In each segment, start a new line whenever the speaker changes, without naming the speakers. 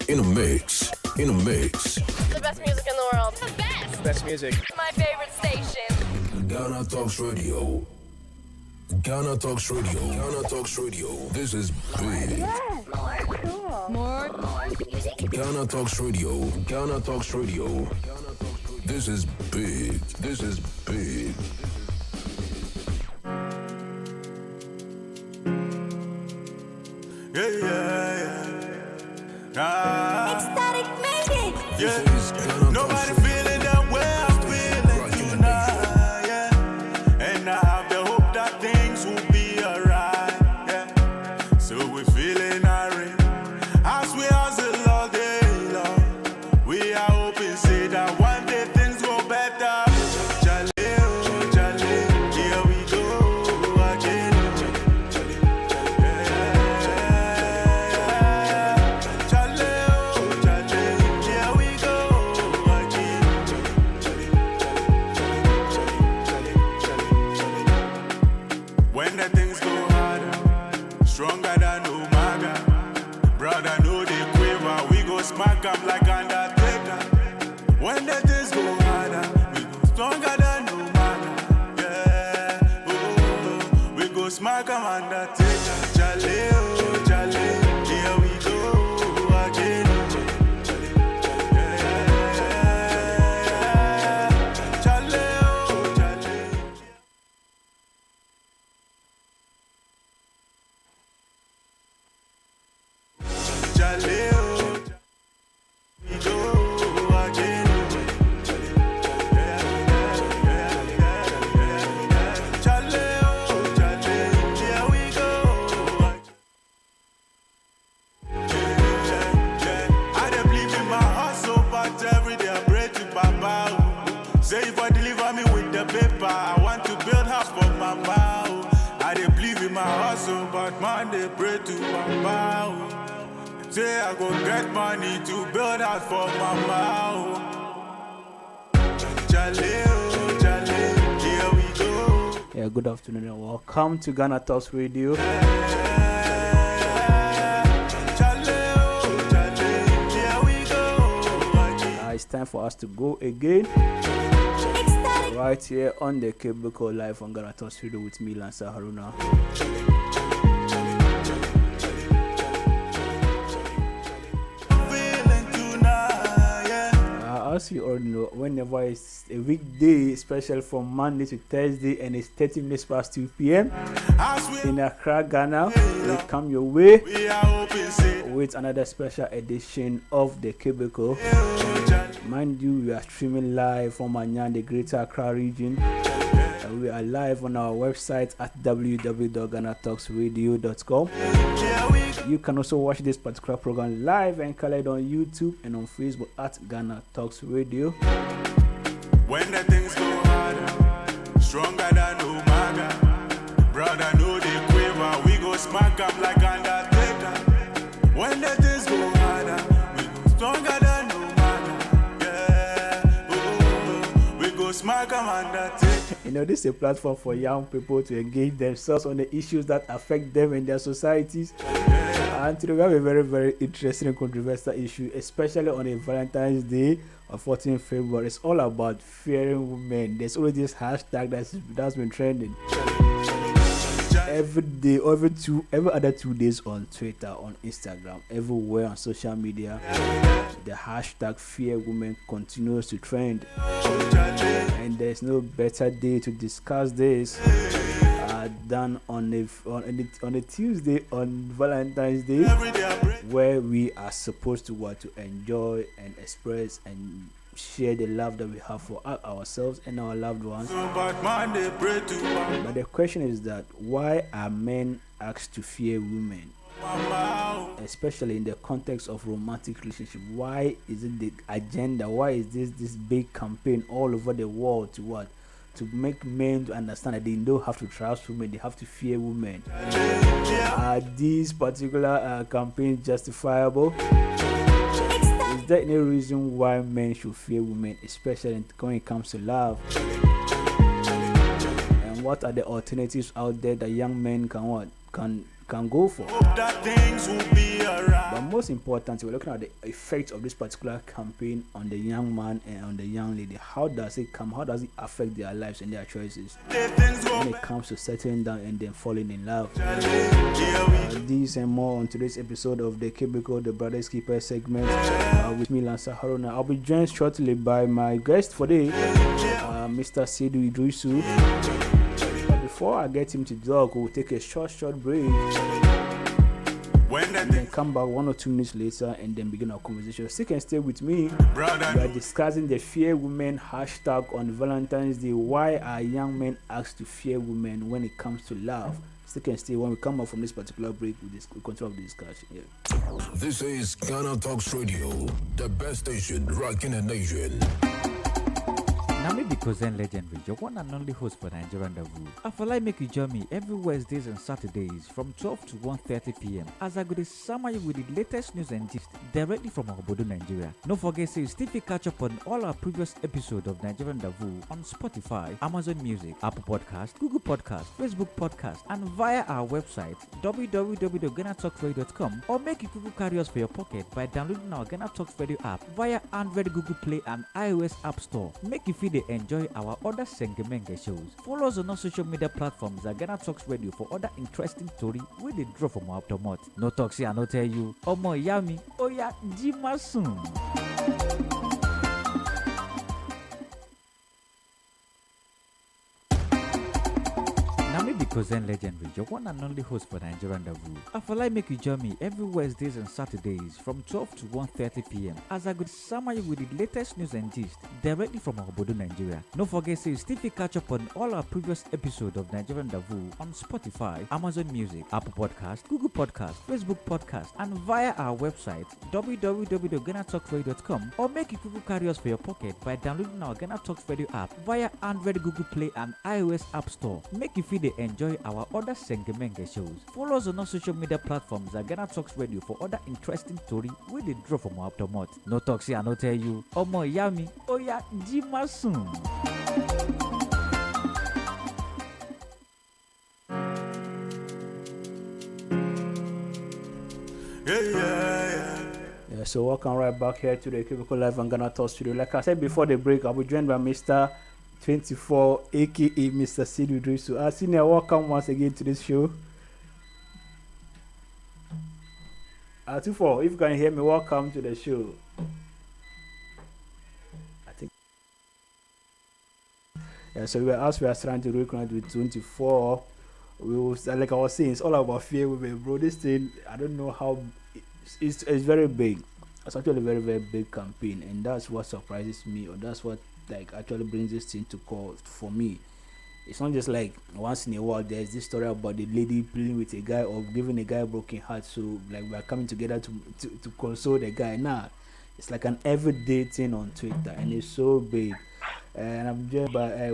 In a mix. In a mix.
The best music in the world. The best.
Best music.
My favorite station.
Ghana Talks Radio. Ghana Talks Radio. Ghana Talks Radio. This is big.
More.
Ghana Talks Radio. Ghana Talks Radio. This is big. This is big.
Ecstatic made it.
Yeah.
Nobody feeling the way I'm feeling tonight, yeah. And I have the hope that things will be alright, yeah. So we're feeling irate as we hustle all day long. We are hoping, say that one day things go better. Jale, oh, jale, here we go again. When the things go harder, stronger than Umaga. Brother, know they quiver, we go smack 'em like Undertaker. When the things go harder, we go stronger than Umaga. Yeah, oh, we go smack 'em Undertaker. Jale, oh, jale, here we go again. Jale, oh, jale. Jaleo, we go again. Jaleo, Jaleo, here we go. I don't believe in my hustle, but every day I pray to Baba. Say if I deliver me with the paper, I want to build house for Mama. I don't believe in my hustle, but man, they pray to Baba. Say I go get money to build house for Mama. Jaleo, Jaleo, here we go.
Yeah, good afternoon and welcome to Ghana Talks Radio.
Jaleo, Jaleo, here we go.
It's time for us to go again.
Ecstatic.
Right here on the Cable Call Live on Ghana Talks Radio with me, Lansa Haruna.
Feeling tonight, yeah.
As you all know, whenever it's a weekday, especially from Monday to Thursday, and it's 30 minutes past 2 p.m.
As we
in Accra, Ghana, we come your way
we are hoping, say,
with another special edition of the Cable Call. Mind you, we are streaming live from Anyan, the Greater Accra region. We are live on our website at www.ghanatalksradio.com. You can also watch this particular program live and colored on YouTube and on Facebook at Ghana Talks Radio.
when the things go harder, stronger than Umaga. Brother, know they quiver, we go smack 'em like Undertaker. When the things go harder, we go stronger than Umaga. Yeah, oh, we go smack 'em Undertaker.
You know, this is a platform for young people to engage themselves on the issues that affect them in their societies. And today we have a very, very interesting and controversial issue, especially on a Valentine's Day of 14th February. It's all about fearing women. There's always this hashtag that's been trending every day, every other 2 days on Twitter, on Instagram, everywhere on social media. The hashtag fear women continues to trend, and there's no better day to discuss this than on a Tuesday on Valentine's Day,
Every day I pray.
where we are supposed to enjoy and express and share the love that we have for ourselves and our loved ones.
But man, they pray to Mama.
But the question is that why are men asked to fear women, especially in the context of romantic relationship? Why is it the agenda? Why is this big campaign all over the world to make men to understand that they don't have to trust women, they have to fear women? Are these particular campaigns justifiable? Is there any reason why men should fear women, especially when it comes to love? And what are the alternatives out there that young men can can go for.
Hope that things will be alright.
But most important, we're looking at the effect of this particular campaign on the young man and on the young lady. How does it come? How does it affect their lives and their choices when it comes to settling down and then falling in love? These and more on today's episode of the Cubicle, the Brothers Keeper segment with me, Lancer Haruna. I'll be joined shortly by my guest for the Mr. Seydou Idrisu. But before I get him to talk, we'll take a short break. And then come back 1 or 2 minutes later and then begin our conversation. So you can stay with me. We are discussing the Fear Women hashtag on Valentine's Day. Why are young men asked to fear women when it comes to love? So you can stay. When we come back from this particular break, we continue the discussion. Yeah.
This is Ghana Talks Radio, the best station rocking the nation.
Nami Bikozen Legendary, your one and only host for Nigerian Davu. I feel like make you join me every Wednesdays and Saturdays from 12 to 1:30 p.m. as I go to summer you with the latest news and gist directly from Obodo, Nigeria. Don't forget to still catch up on all our previous episodes of Nigerian Davu on Spotify, Amazon Music, Apple Podcast, Google Podcast, Facebook Podcast, and via our website www.GhanaTalksRadio.com, or make it Google carry us for your pocket by downloading our Ghana Talks Radio app via Android, Google Play, and iOS App Store. Make you feel they enjoy our other Sengemenge shows. Follow us on our social media platforms at Ghana Talks Radio for other interesting stories with the draw from our automat. No talks here, I no tell you. Omo yami, oya jima soon. Kozen Legendary, your one and only host for Nigerian Davu. I feel like make you join me every Wednesdays and Saturdays from 12 to 1:30 p.m. as I go to summer you with the latest news and gist directly from Obodo, Nigeria. Don't forget to still catch up on all our previous episodes of Nigerian Davu on Spotify, Amazon Music, Apple Podcast, Google Podcast, Facebook Podcast, and via our website www.GhanaTalksRadio.com, or make it Google carry us for your pocket by downloading our Ghana Talks Radio app via Android, Google Play, and iOS App Store. Make you feel they enjoy our other Sengemenge shows. Follow us on our social media platforms at Ghana Talks Radio for other interesting stories with the draw from our automat. No talks here, I no tell you. Omo yami, oya jima soon.
Yeah, so welcome right back here to the Cubicle Live on Ghana Talks Studio. Like I said before the break, I'll be joined by Mr. 24, aka Mr. Seydou Idrisu. Senior, welcome once again to this show. 24, if you can hear me, welcome to the show. I think. Yeah, so we are trying to reconnect with 24. We was, like I was saying, it's all about fear women, bro. This thing, I don't know how it's very big. It's actually a very, very big campaign, and that's what surprises me, or that's what like actually brings this thing to call for me. It's not just like once in a while there's this story about the lady playing with a guy or giving a guy a broken heart, so like we're coming together to console the guy. Nah, it's like an everyday thing on Twitter, and it's so big. And I'm joined by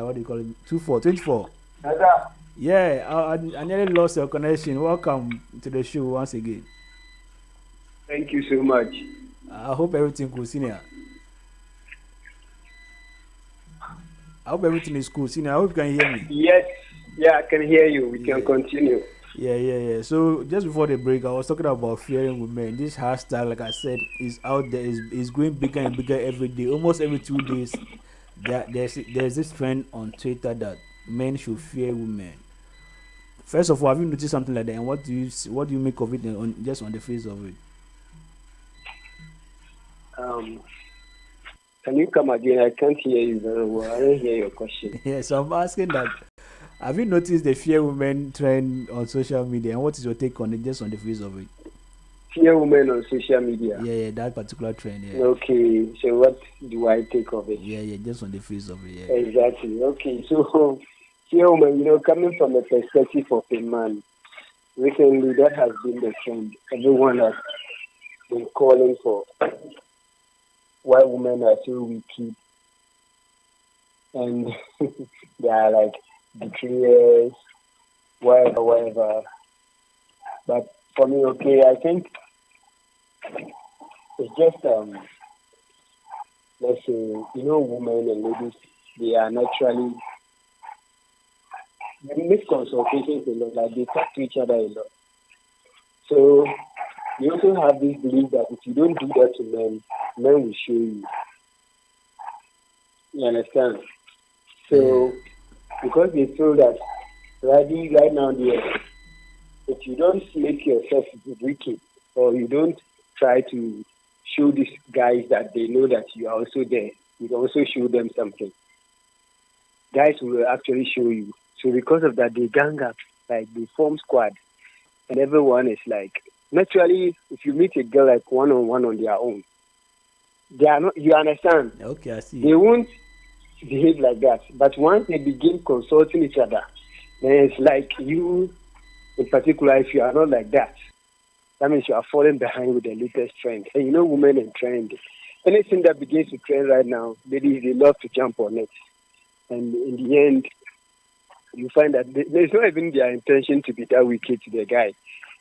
what do you call it, 24. Yeah, I nearly lost your connection. Welcome to the show once again.
Thank you so much.
I hope everything cool, senior. I hope everything is cool. Senior, I hope you can hear me.
Yes, I can hear you. We can continue.
Yeah. So just before the break, I was talking about fearing women. This hashtag, like I said, is out there. Is going bigger and bigger every day. Almost every 2 days, there's this trend on Twitter that men should fear women. First of all, have you noticed something like that? And what do you make of it just on the face of it?
Can you come again? I can't hear you very well. I don't hear your question.
Yes, I'm asking that. Have you noticed the fear women trend on social media, and what is your take on it, just on the face of it?
Fear women on social media.
Yeah, that particular trend. Yeah.
Okay, so what do I take of it?
Yeah, just on the face of it. Yeah.
Exactly. Okay, so fear women, coming from the perspective of a man, recently that has been the trend. Everyone has been calling for why women are so wicked, and they are like betrayers, whatever. But for me, okay, I think it's just let's say, women and ladies, they are naturally they make consultations a lot, like they talk to each other a lot. So you also have this belief that if you don't do that to men, men will show you. You understand? So because they feel that right now, if you don't make yourself wicked or you don't try to show these guys that they know that you are also there, you can also show them something. Guys will actually show you. So because of that, they gang up, like they form squad, and everyone is like, naturally, if you meet a girl like one-on-one on their own, they are not, you understand?
Okay, I see.
They won't behave like that. But once they begin consulting each other, then it's like you, in particular, if you are not like that, that means you are falling behind with the latest trend. And you know, women and trend. Anything that begins to trend right now, ladies, they love to jump on it. And in the end, you find that there's not even their intention to be that wicked to the guy.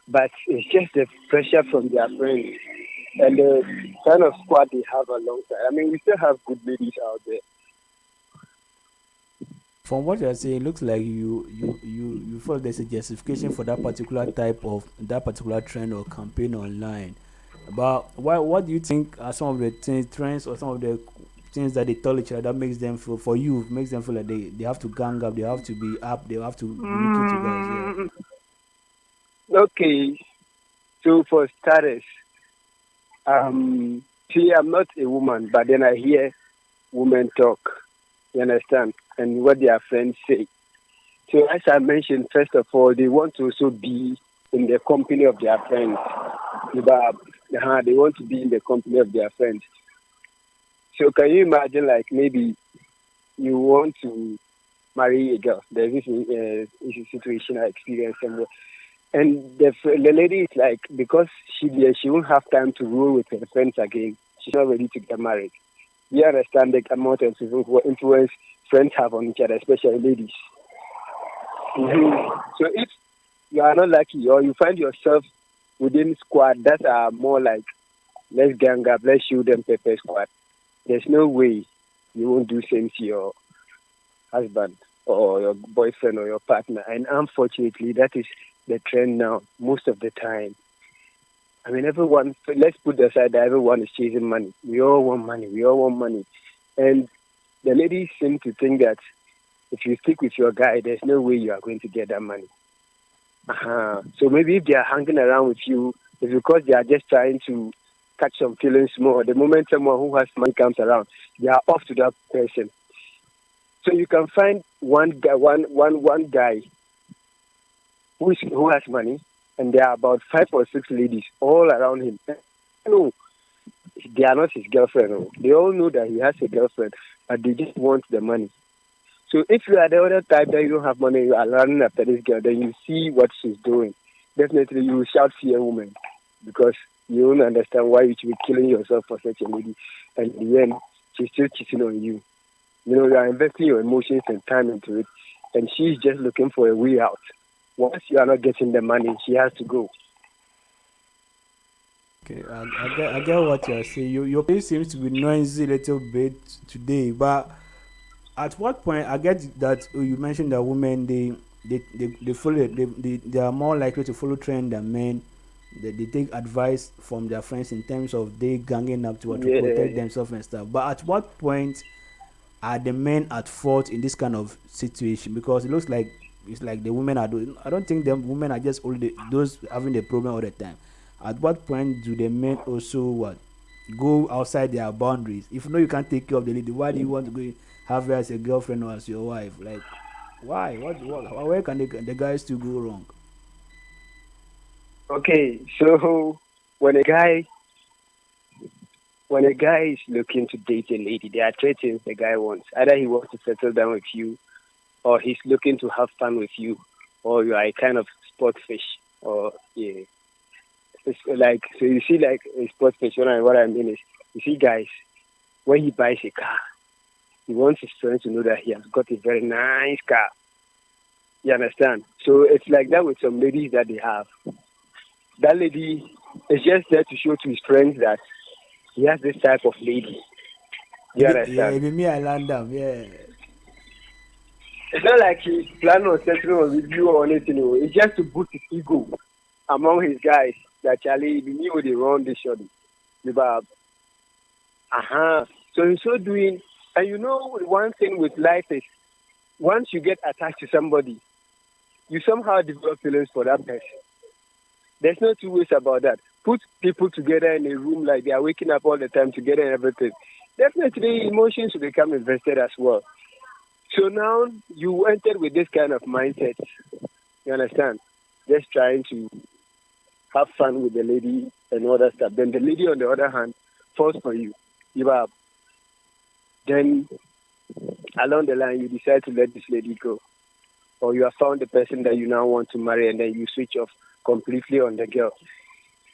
But it's just the pressure from their friends and the kind of squad they have alongside. I mean, we still have good ladies out there.
From what you're saying, it looks like you feel there's a justification for that particular trend or campaign online. But what do you think are some of the trends or some of the things that they tell each other that makes them feel like they have to gang up, they have to be up, they have to be wicked to guys? Yeah.
Okay, so for starters, see, I'm not a woman, but then I hear women talk. You understand? And what their friends say. So as I mentioned, first of all, they want to also be in the company of their friends. They want to be in the company of their friends. So can you imagine, like, maybe you want to marry a girl. There's this situation I experienced somewhere. And the lady is like, because she won't have time to roll with her friends again, she's not ready to get married. You understand the amount of influence friends have on each other, especially ladies. Mm-hmm. So if you are not lucky or you find yourself within squad that are more like, let's gang up, let's shoot them pepper squad, there's no way you won't do same to your husband or your boyfriend or your partner. And unfortunately, that is the trend now most of the time. I mean, let's put aside that everyone is chasing money. We all want money. And the ladies seem to think that if you stick with your guy, there's no way you are going to get that money. So maybe if they are hanging around with you, it's because they are just trying to catch some feelings more. The moment someone who has money comes around, they are off to that person. So you can find one guy who has money, and there are about 5 or 6 ladies all around him. No, they are not his girlfriend. No. They all know that he has a girlfriend, but they just want the money. So if you are the other type that you don't have money, you are running after this girl, then you see what she's doing. Definitely you will shout fear woman, because you don't understand why you should be killing yourself for such a lady. And in the end, she's still cheating on you. You know, you are investing your emotions and time into it, and she's just looking for a way out. Once you are not getting the money, she has to go.
Okay, I get what you're saying. Your place seems to be noisy a little bit today, but at what point, I get that you mentioned that women they follow they are more likely to follow trend than men. They take advice from their friends in terms of they ganging up to protect themselves and stuff. But at what point are the men at fault in this kind of situation? Because it looks like it's like the women are doing. I don't think the women are just only those having the problem all the time. At what point do the men also go outside their boundaries? If you know you can't take care of the lady, why do you want to go have her as a girlfriend or as your wife? Like, why? Where can the guys still go wrong?
Okay, so when a guy is looking to date a lady, there are 3 things the guy wants. Either he wants to settle down with you, or he's looking to have fun with you, or you are a kind of sport fish, or yeah. It's like, so you see, like a sport fish. What I mean is, you see, guys, when he buys a car, he wants his friends to know that he has got a very nice car. You understand? So it's like that with some ladies that they have. That lady is just there to show to his friends that he has this type of lady. You understand?
Yeah, me, I land them, yeah.
It's not like he's planning on settling on with you or anything. It's just to boost his ego among his guys. That Charlie, we knew they run this shot. So he's so doing, and you know, one thing with life is once you get attached to somebody, you somehow develop feelings for that person. There's no two ways about that. Put people together in a room like they are waking up all the time together and everything. Definitely emotions will become invested as well. So now you entered with this kind of mindset. You understand? Just trying to have fun with the lady and all that stuff. Then the lady, on the other hand, falls for you. Give up. Then along the line, you decide to let this lady go. Or you have found the person that you now want to marry, and then you switch off completely on the girl.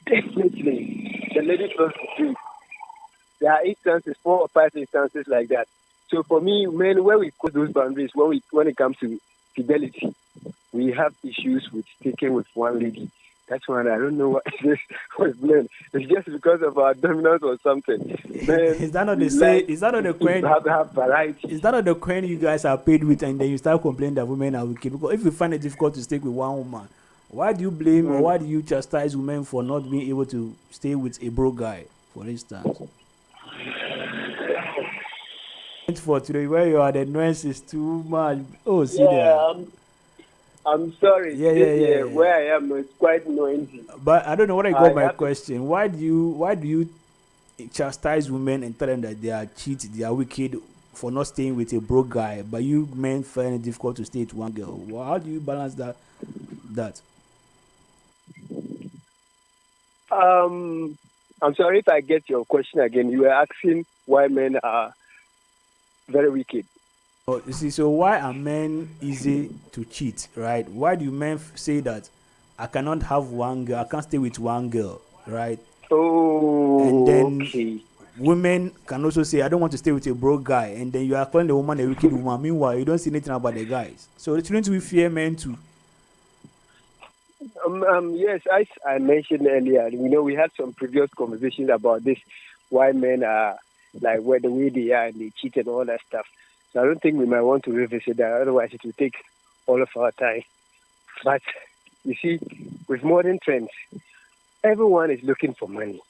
Definitely, the lady falls for you. There are 4 or 5 instances like that. So for me, men, when we put those boundaries, when it comes to fidelity, we have issues with sticking with one lady. That's one. I don't know what it is with men. It's just because of our dominance or something. Men,
Is that not the same? Is that not the coin?
Have variety.
Is that not the coin you guys are paid with, and then you start complaining that women are wicked? Because if you find it difficult to stick with one woman, why do you blame or why do you chastise women for not being able to stay with a broke guy, for instance? For today, where you are, the noise is too much. Oh, see there.
I'm sorry.
Yeah.
Where I am, it's quite noisy.
But I don't know what I got my question. Why do you chastise women and tell them that they are cheat, they are wicked for not staying with a broke guy, but you men find it difficult to stay with one girl? Well, how do you balance that?
I'm sorry if I get your question again. You were asking why men are very wicked.
Oh, you see, so why are men easy to cheat, right? Why do men say that I cannot have one girl, I can't stay with one girl, right?
Oh,
and then
okay.
Women can also say I don't want to stay with a broke guy, and then you are calling the woman a wicked woman. Meanwhile, you don't see anything about the guys. So shouldn't we fear men too?
Yes, as I mentioned earlier, we had some previous conversations about this, why men are like where the way they are and they cheat and all that stuff. So I don't think we might want to revisit that. Otherwise, it will take all of our time. But you see, with modern trends, everyone is looking for money.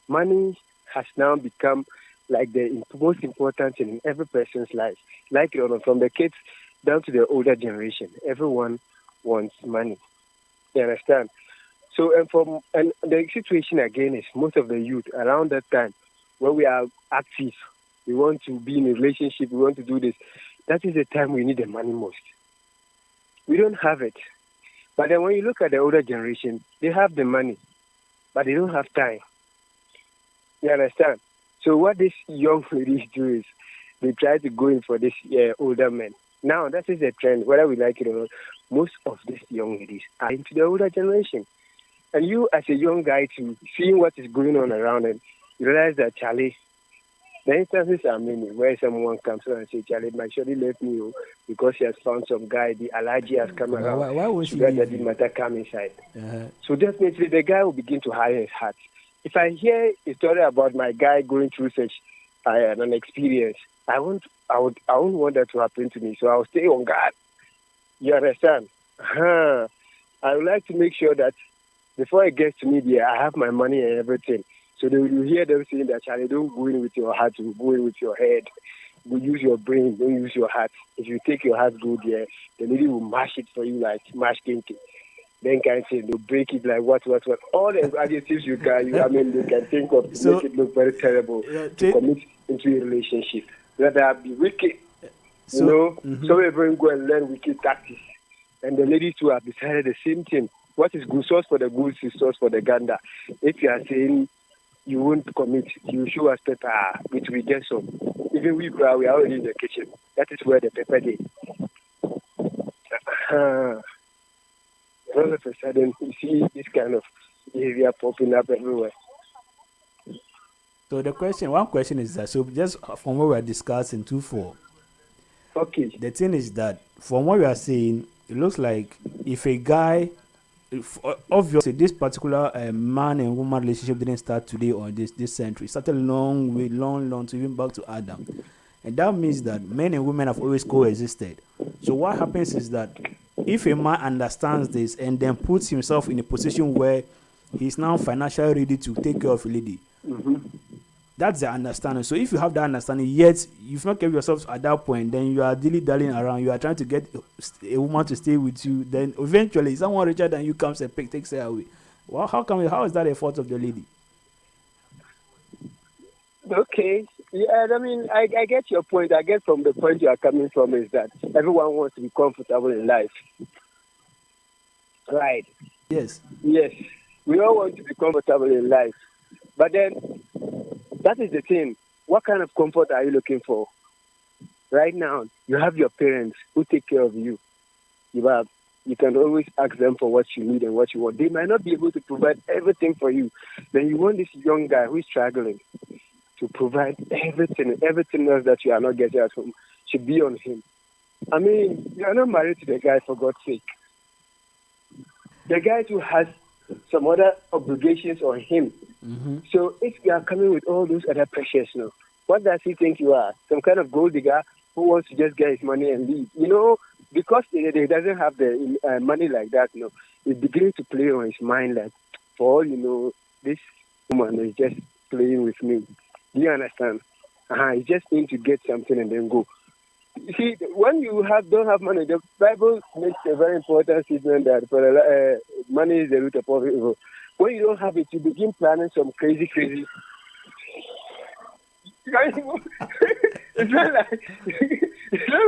Money has now become like the most important thing in every person's life. Like from the kids down to the older generation, everyone wants money. You understand? So, and the situation again is most of the youth around that time, when we are active, we want to be in a relationship, we want to do this. That is the time we need the money most. We don't have it. But then when you look at the older generation, they have the money, but they don't have time. You understand? So what these young ladies do is they try to go in for this older men. Now, that is the trend, whether we like it or not. Most of these young ladies are into the older generation. And you, as a young guy, too, seeing what is going on around them, you realize that, Charlie, the instances are many where someone comes and says, Charlie, my shorty left me because she has found some guy, the allergy has come around.
Why would she
leave
leave
you? Matter come inside.
Uh-huh.
So definitely the guy will begin to hire his heart. If I hear a story about my guy going through such an experience, I won't want that to happen to me. So I'll stay on guard. You understand? I would like to make sure that before it gets to me there, I have my money and everything. So you hear them saying that, Charlie, don't go in with your heart, go in with your head. You use your brain, don't use your heart. If you take your heart, go there, the lady will mash it for you like mash kinky. Then can say they'll break it like what. All the adjectives you can think of to make it look very terrible to commit into a relationship. Rather be wicked. So everyone go and learn wicked tactics. And the ladies too have decided the same thing. What is good source for the goose is source for the gander. If you are saying you won't commit, you show us pepper, which we get some. Even we are already in the kitchen. That is where the pepper is. All of a sudden, you see this kind of behavior popping up everywhere.
So one question is that, so just from what we are discussing, 2-4.
Okay.
The thing is that, from what we are saying, it looks like if a guy, obviously this particular man and woman relationship didn't start today or this century. It started long to even back to Adam. And that means that men and women have always coexisted. So what happens is that if a man understands this and then puts himself in a position where he's now financially ready to take care of a lady, that's the understanding. So if you have that understanding, yet you've not kept yourself at that point, then you are dilly-dallying around, you are trying to get a woman to stay with you, then eventually someone richer than you comes and takes her away. Well, how is that a fault of the lady?
Okay. Yeah, I mean, I get your point. I get from the point you are coming from is that everyone wants to be comfortable in life. Right.
Yes.
Yes. We all want to be comfortable in life. But then, that is the thing. What kind of comfort are you looking for? Right now, you have your parents who take care of you. You can always ask them for what you need and what you want. They might not be able to provide everything for you. Then you want this young guy who is struggling to provide everything else that you are not getting at home should be on him. I mean, you are not married to the guy for God's sake. The guy who has some other obligations on him.
Mm-hmm.
So if you are coming with all those other pressures, what does he think you are? Some kind of gold digger who wants to just get his money and leave? Because he doesn't have the money like that, it's beginning to play on his mind like, for all you know, this woman is just playing with me. Do you understand? He's just in to get something and then go. You see, when you don't have money, the Bible makes a very important statement that money is the root of all evil. When you don't have it, you begin planning some crazy. It's not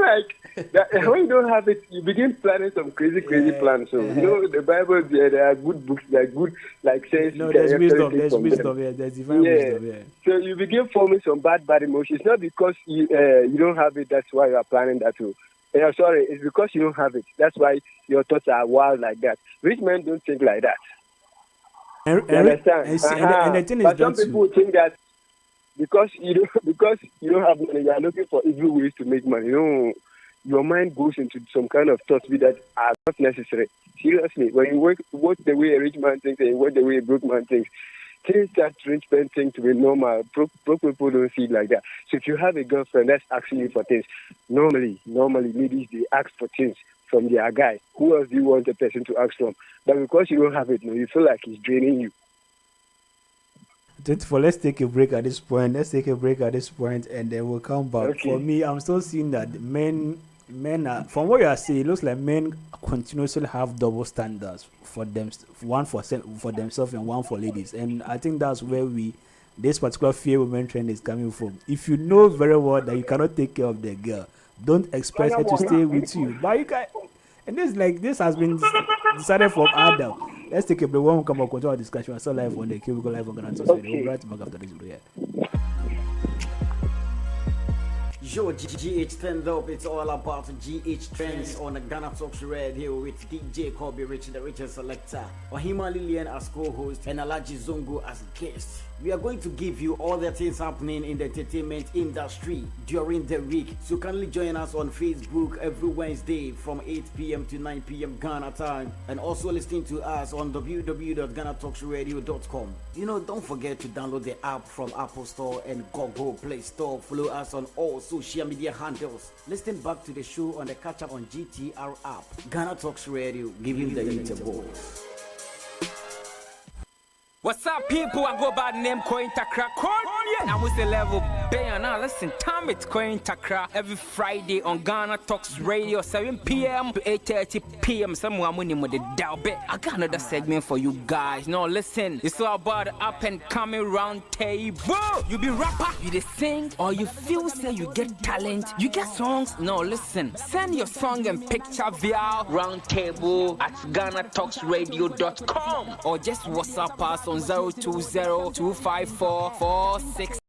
like that. When you don't have it, you begin planning some crazy plans. So the Bible, there are good books, there are good saying.
No, there's wisdom. There's wisdom. Yeah, there's divine wisdom. Yeah.
So you begin forming some bad emotions. Not because you don't have it. That's why you are planning that too. Sorry, it's because you don't have it. That's why your thoughts are wild like that. Rich men don't think like that. You understand?
And the thing is
but some people think that because you don't have money, you are looking for evil ways to make money. Your mind goes into some kind of thoughts that are not necessary. Seriously, when you work the way a rich man thinks and you work the way a broke man thinks, things that rich men think to be normal, broke people don't see it like that. So if you have a girlfriend that's asking you for things, normally ladies, they ask for things from their guy. Who else do you want a person to ask from? But because you don't have it, you feel like he's draining you.
Let's take a break at this point. And then we'll come back.
Okay.
For me, I'm still seeing that men are, from what you are saying, it looks like men continuously have double standards for them, one for themselves and one for ladies. And I think that's where this particular fear women trend is coming from. If you know very well that you cannot take care of the girl, don't expect her to stay with you. But you can. And this has been decided from Adam. Let's take a break. When we come back, continue our discussion. We're still live on the Cubicle Live on Ghana Talks Radio. We'll be right back after this.
Yo, GH Stand Up, it's all about GH Trends on the Ghana Talks Radio with DJ Kobe Rich, the richest selector, Ohima Lillian as co-host, and Alaji Zongo as guest. We are going to give you all the things happening in the entertainment industry during the week. So kindly join us on Facebook every Wednesday from 8 p.m. to 9 p.m. Ghana time. And also listening to us on www.ghanatalksradio.com. Don't forget to download the app from Apple Store and Google Play Store. Follow us on all social media handles. Listen back to the show on the Catch Up on GTR app. Ghana Talks Radio, giving the voice.
What's up, people? I go by the name Coin Takra. Now with the level band. Now listen, time it's Coin Takra every Friday on Ghana Talks Radio, 7 p.m. to 8:30 p.m. Someone winning with the dial bet. I got another segment for you guys. Now listen, it's all about the up and coming round table. You be rapper, you the sing, or you feel say you get talent, you get songs. No, listen, send your song and picture via round table at GhanaTalksRadio.com or just WhatsApp us on 020-254-46